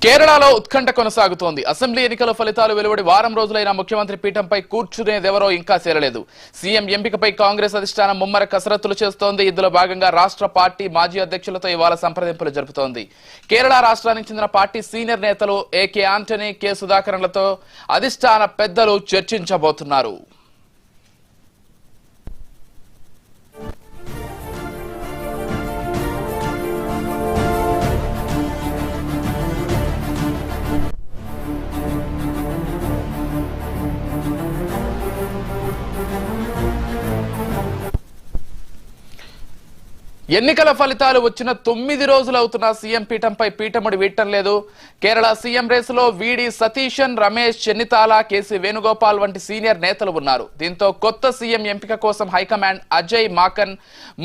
కేరళలో ఉత్కంఠ కొనసాగుతోంది. అసెంబ్లీ ఎన్నికల ఫలితాలు వెలువడి వారం రోజులైన ముఖ్యమంత్రి పీఠంపై కూర్చునేదెవరో ఇంకా చేరలేదు. సీఎం ఎంపికపై కాంగ్రెస్ అధిష్టానం ముమ్మర కసరత్తులు చేస్తోంది. ఇందులో భాగంగా రాష్ట్ర పార్టీ మాజీ అధ్యక్షులతో ఇవాళ సంప్రదింపులు జరుపుతోంది. కేరళ రాష్ట్రానికి చెందిన పార్టీ సీనియర్ నేతలు ఏకే ఆంటనీ, కె సుధాకరన్లతో అధిష్టాన పెద్దలు చర్చించబోతున్నారు. ఎన్నికల ఫలితాలు వచ్చిన 9 రోజులు అవుతున్న సీఎం పీఠంపై పీఠముడి వీడటం లేదు. కేరళ సీఎం రేసులో వీడి సతీశన్, రమేష్ చెన్నితాల, కేసీ వేణుగోపాల్ వంటి సీనియర్ నేతలు ఉన్నారు. దీంతో కొత్త సీఎం ఎంపిక కోసం హైకమాండ్ అజయ్ మాకన్,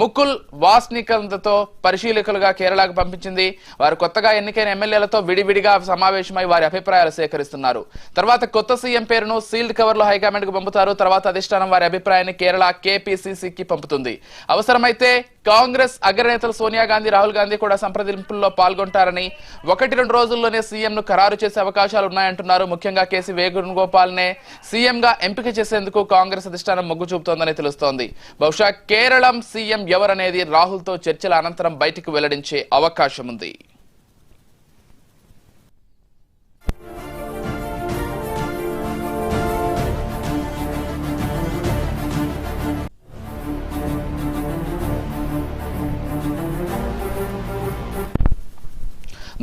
ముకుల్ వాస్నికందతో పరిశీలకులుగా కేరళకు పంపించింది. వారు కొత్తగా ఎన్నికైన ఎమ్మెల్యేలతో విడివిడిగా సమావేశమై వారి అభిప్రాయాలు సేకరిస్తున్నారు. తర్వాత కొత్త సీఎం పేరును సీల్డ్ కవర్ లో హైకమాండ్ కు పంపుతారు. తర్వాత అధిష్టానం వారి అభిప్రాయాన్ని కేరళ కేపీసీసీకి పంపుతుంది. అవసరమైతే కాంగ్రెస్ అగ్రనేతలు సోనియా గాంధీ, రాహుల్ గాంధీ కూడా సంప్రదింపుల్లో పాల్గొంటారని, 1-2 రోజుల్లోనే సీఎం ను ఖరారు చేసే అవకాశాలు ఉన్నాయంటున్నారు. ముఖ్యంగా కేసీ వేణుగోపాల్ నే సీఎం గా ఎంపిక చేసేందుకు కాంగ్రెస్ అధిష్టానం మొగ్గు చూపుతోందని తెలుస్తోంది. బహుశా కేరళం సీఎం ఎవరనేది రాహుల్ తో చర్చల అనంతరం బయటకు వెల్లడించే అవకాశం ఉంది.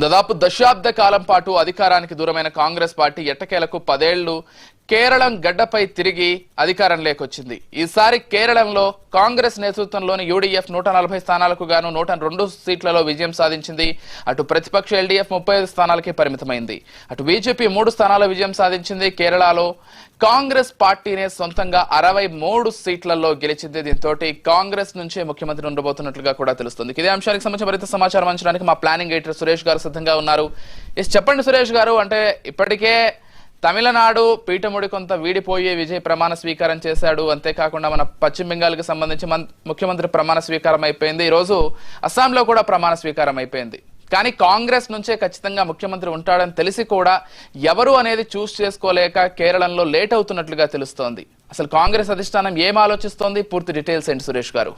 దాదాపు దశాబ్ద కాలం పాటు అధికారానికి దూరమైన కాంగ్రెస్ పార్టీ ఎట్టకేలకు 10 ఏళ్లు కేరళం గడ్డపై తిరిగి అధికారంలోకి వచ్చింది. ఈసారి కేరళంలో కాంగ్రెస్ నేతృత్వంలోని యూడీఎఫ్ 140 స్థానాలకు గాను 102 సీట్లలో విజయం సాధించింది. అటు ప్రతిపక్ష ఎల్డీఎఫ్ 35 స్థానాలకే పరిమితమైంది. అటు బీజేపీ 3 స్థానాల్లో విజయం సాధించింది. కేరళలో కాంగ్రెస్ పార్టీనే సొంతంగా 63 సీట్లలో గెలిచింది. దీంతో కాంగ్రెస్ నుంచే ముఖ్యమంత్రి ఉండబోతున్నట్లుగా కూడా తెలుస్తుంది. ఇదే అంశానికి సంబంధించిన మరింత సమాచారం అందించడానికి మా ప్లానింగ్ ఎడిటర్ సురేష్ గారు సిద్ధంగా ఉన్నారు. చెప్పండి సురేష్ గారు, అంటే ఇప్పటికే తమిళనాడు పీఠముడి కొంత వీడిపోయి విజయ్ ప్రమాణ స్వీకారం చేశాడు. అంతేకాకుండా మన పశ్చిమ బెంగాల్కి సంబంధించి ముఖ్యమంత్రి ప్రమాణ స్వీకారం అయిపోయింది. ఈరోజు అస్సాంలో కూడా ప్రమాణ స్వీకారం అయిపోయింది. కానీ కాంగ్రెస్ నుంచే ఖచ్చితంగా ముఖ్యమంత్రి ఉంటాడని తెలిసి కూడా ఎవరు అనేది చూస్ చేసుకోలేక కేరళంలో లేట్ అవుతున్నట్లుగా తెలుస్తోంది. అసలు కాంగ్రెస్ అధిష్టానం ఏం ఆలోచిస్తోంది? పూర్తి డీటెయిల్స్ ఏంటి సురేష్ గారు?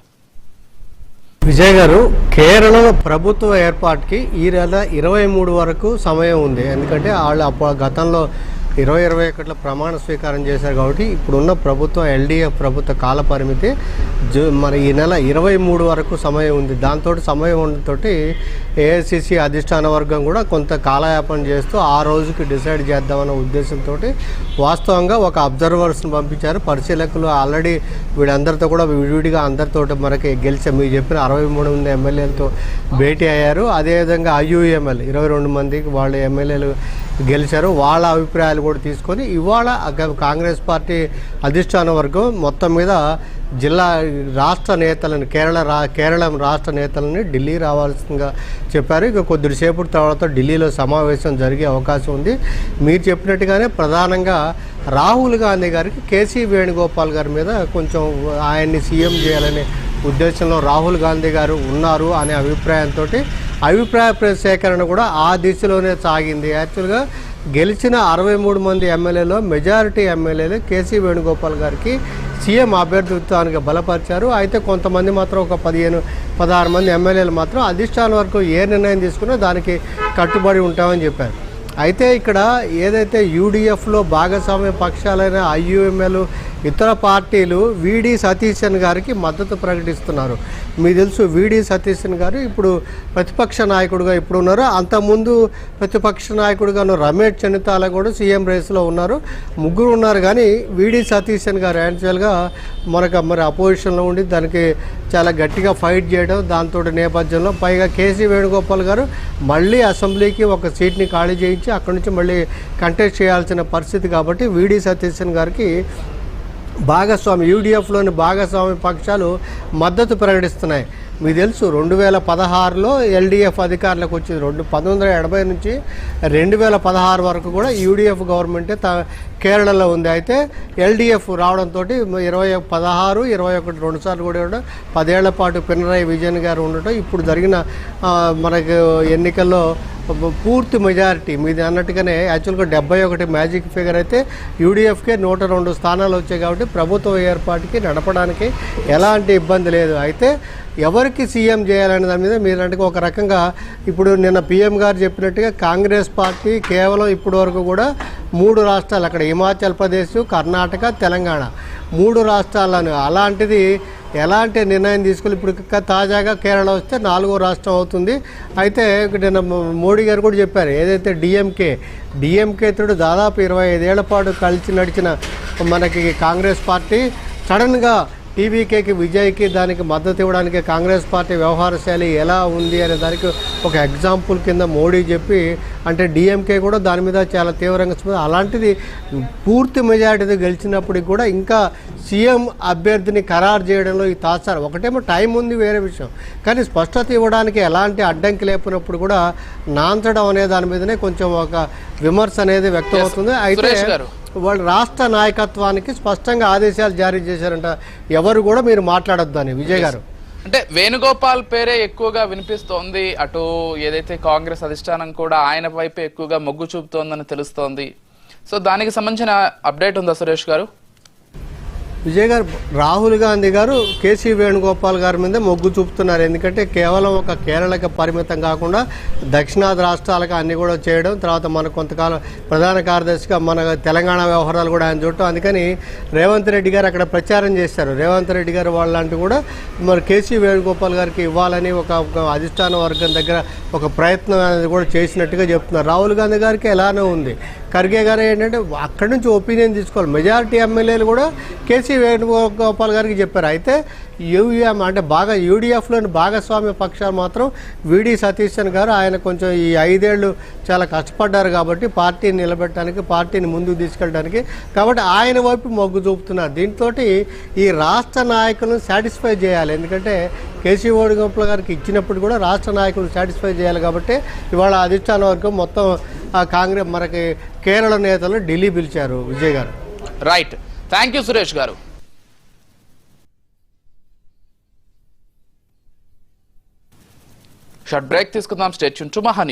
విజయ్ గారు, కేరళలో ప్రభుత్వ ఏర్పాటుకి ఈ నెల 23 వరకు సమయం ఉంది. ఎందుకంటే వాళ్ళు గతంలో 2021లో ప్రమాణ స్వీకారం చేశారు కాబట్టి ఇప్పుడున్న ప్రభుత్వం ఎల్డీఎఫ్ ప్రభుత్వ కాల పరిమితి మరి ఈ నెల 23 వరకు సమయం ఉంది. దాంతో సమయం ఉండతో ఏఐసిసి అధిష్టాన వర్గం కూడా కొంత కాలయాపన చేస్తూ ఆ రోజుకి డిసైడ్ చేద్దామన్న ఉద్దేశంతో వాస్తవంగా ఒక అబ్జర్వర్స్ని పంపించారు. పరిశీలకులు ఆల్రెడీ వీళ్ళందరితో కూడా విడివిడిగా అందరితో మనకి గెలిచే మీరు చెప్పిన 63 మంది ఎమ్మెల్యేలతో భేటీ అయ్యారు. అదేవిధంగా ఐయుఎంఎల్ 22 మందికి వాళ్ళు ఎమ్మెల్యేలు గెలిచారు. వాళ్ళ అభిప్రాయాలు కూడా తీసుకొని ఇవాళ కాంగ్రెస్ పార్టీ అధిష్టాన వర్గం మొత్తం మీద రాష్ట్ర నేతలను కేరళం రాష్ట్ర నేతలని ఢిల్లీ రావాల్సిందిగా చెప్పారు. ఇక కొద్దిసేపటి తర్వాత ఢిల్లీలో సమావేశం జరిగే అవకాశం ఉంది. మీరు చెప్పినట్టుగానే ప్రధానంగా రాహుల్ గాంధీ గారికి కేసీ వేణుగోపాల్ గారి మీద కొంచెం ఆయన్ని సీఎం చేయాలనే ఉద్దేశంలో రాహుల్ గాంధీ గారు ఉన్నారు అనే అభిప్రాయంతో అభిప్రాయ సేకరణ కూడా ఆ దిశలోనే సాగింది. యాక్చువల్గా గెలిచిన 63 మంది ఎమ్మెల్యేలో మెజారిటీ ఎమ్మెల్యేలు కేసీ వేణుగోపాల్ గారికి సీఎం అభ్యర్థిత్వానికి బలపరిచారు. అయితే కొంతమంది మాత్రం ఒక 15-16 మంది ఎమ్మెల్యేలు మాత్రం అధిష్టానం వరకు ఏ నిర్ణయం తీసుకున్నా దానికి కట్టుబడి ఉంటామని చెప్పారు. అయితే ఇక్కడ ఏదైతే యూడీఎఫ్లో భాగస్వామ్య పక్షాలైన ఐయుఎంఎల్ ఇతర పార్టీలు వీడి సతీశన్ గారికి మద్దతు ప్రకటిస్తున్నారు. మీకు తెలుసు వీడి సతీశన్ గారు ఇప్పుడు ప్రతిపక్ష నాయకుడిగా ఇప్పుడు ఉన్నారు. అంతకుముందు ప్రతిపక్ష నాయకుడిగా రమేష్ చెన్నితాల కూడా సీఎం రేసులో ఉన్నారు. ముగ్గురు ఉన్నారు. కానీ వీడి సతీశన్ గారు యాక్చువల్గా మరి అపోజిషన్లో ఉండి దానికి చాలా గట్టిగా ఫైట్ చేయడం, దాంతో నేపథ్యంలో పైగా కేసీ వేణుగోపాల్ గారు మళ్ళీ అసెంబ్లీకి ఒక సీట్ని ఖాళీ చేయించి అక్కడి నుంచి మళ్ళీ కంటెస్ట్ చేయాల్సిన పరిస్థితి కాబట్టి వీడి సతీశన్ గారికి యూడీఎఫ్లోని భాగస్వామ్య పక్షాలు మద్దతు ప్రకటిస్తున్నాయి. మీకు తెలుసు 2016లో ఎల్డీఎఫ్ అధికారులకు వచ్చింది. 1980 నుంచి 2016 వరకు కూడా యూడీఎఫ్ గవర్నమెంటే కేరళలో ఉంది. అయితే ఎల్డిఎఫ్ రావడంతో 16, 21 రెండుసార్లు కూడా ఉండడం, 10 ఏళ్ల పాటు పినరాయి విజయన్ గారు ఉండటం, ఇప్పుడు జరిగిన మనకు ఎన్నికల్లో పూర్తి మెజారిటీ మీది అన్నట్టుగానే యాక్చువల్గా 71 మ్యాజిక్ ఫిగర్ అయితే యూడిఎఫ్కే 102 స్థానాలు వచ్చాయి. కాబట్టి ప్రభుత్వ ఏర్పాటుకి నడపడానికి ఎలాంటి ఇబ్బంది లేదు. అయితే ఎవరికి సీఎం చేయాలనే దాని మీద మీరు అంటే ఒక రకంగా ఇప్పుడు నిన్న పిఎం గారు చెప్పినట్టుగా కాంగ్రెస్ పార్టీ కేవలం ఇప్పటి వరకు కూడా 3 రాష్ట్రాలు, అక్కడ హిమాచల్ ప్రదేశ్, కర్ణాటక, తెలంగాణ 3 రాష్ట్రాలను, అలాంటిది ఎలాంటి నిర్ణయం తీసుకుని ఇప్పుడు తాజాగా కేరళ వస్తే 4వ రాష్ట్రం అవుతుంది. అయితే నిన్న మోడీ గారు కూడా చెప్పారు, ఏదైతే డిఎంకే తోడు దాదాపు 25 ఏళ్ల పాటు కలిసి నడిచిన మనకి కాంగ్రెస్ పార్టీ సడన్గా టీవీకేకి, విజయ్కి దానికి మద్దతు ఇవ్వడానికి కాంగ్రెస్ పార్టీ వ్యవహార శైలి ఎలా ఉంది అనే దానికి ఒక ఎగ్జాంపుల్ కింద మోడీ చెప్పి, అంటే డిఎంకే కూడా దాని మీద చాలా తీవ్రంగా, అలాంటిది పూర్తి మెజారిటీతో గెలిచినప్పటికి కూడా ఇంకా సీఎం అభ్యర్థిని ఖరారు చేయడంలో ఈ తాత్సారం. ఒకటేమో టైం ఉంది, వేరే విషయం, కానీ స్పష్టత ఇవ్వడానికి ఎలాంటి అడ్డంకి లేపినప్పుడు కూడా నాంచడం అనే దాని మీదనే కొంచెం ఒక విమర్శ అనేది వ్యక్తం అవుతుంది. అయితే వాళ్ళు రాష్ట్ర నాయకత్వానికి స్పష్టంగా ఆదేశాలు జారీ చేశారంట, ఎవరు కూడా మీరు మాట్లాడొద్దు అని. విజయ్ గారు అంటే వేణుగోపాల్ పేరే ఎక్కువగా వినిపిస్తోంది, అటు ఏదైతే కాంగ్రెస్ అధిష్టానం కూడా ఆయన వైపే ఎక్కువగా మొగ్గు చూపుతోందని తెలుస్తోంది. సో దానికి సంబంధించిన అప్డేట్ ఉందా సురేష్ గారు? విజయ్ గారు, రాహుల్ గాంధీ గారు కేసీ వేణుగోపాల్ గారి మీద మొగ్గు చూపుతున్నారు. ఎందుకంటే కేవలం ఒక కేరళకి పరిమితం కాకుండా దక్షిణాది రాష్ట్రాలకు అన్ని కూడా చేయడం, తర్వాత మన కొంతకాలం ప్రధాన కార్యదర్శిగా మన తెలంగాణ వ్యవహారాలు కూడా ఆయన చూడటం. అందుకని రేవంత్ రెడ్డి గారు అక్కడ ప్రచారం చేశారు. రేవంత్ రెడ్డి గారు వాళ్ళంటూ కూడా మరి కేసీ వేణుగోపాల్ గారికి ఇవ్వాలని ఒక అధిష్టాన వర్గం దగ్గర ఒక ప్రయత్నం అనేది కూడా చేసినట్టుగా చెప్తున్నారు. రాహుల్ గాంధీ గారికి ఎలానే ఉంది. ఖర్గే గారు ఏంటంటే అక్కడి నుంచి ఒపీనియన్ తీసుకోవాలి. మెజారిటీ ఎమ్మెల్యేలు కూడా కేసీ వేణుగోపాల్ గారికి చెప్పారు. అయితే యూఎం అంటే బాగా యూడిఎఫ్లోని భాగస్వామ్య పక్షాలు మాత్రం విడి సతీశన్ గారు, ఆయన కొంచెం ఈ 5 ఏళ్ళు చాలా కష్టపడ్డారు కాబట్టి పార్టీని నిలబెట్టడానికి, పార్టీని ముందుకు తీసుకెళ్ళడానికి, కాబట్టి ఆయన వైపు మొగ్గు చూపుతున్నారు. దీంతో ఈ రాష్ట్ర నాయకులను సాటిస్ఫై చేయాలి. ఎందుకంటే కేసీ వేణుగోపాల్ గారికి ఇచ్చినప్పుడు కూడా రాష్ట్ర నాయకులను సాటిస్ఫై చేయాలి. కాబట్టి ఇవాళ అధిష్టాన వర్గం మొత్తం కాంగ్రెస్ మనకి కేరళ నేతలు ఢిల్లీ పిలిచారు. విజయ్ గారు రైట్, థ్యాంక్ యూ సురేష్ గారు. షార్ట్ బ్రేక్ తీసుకుందాం. స్టే ట్యూన్ టు మహా న్యూస్.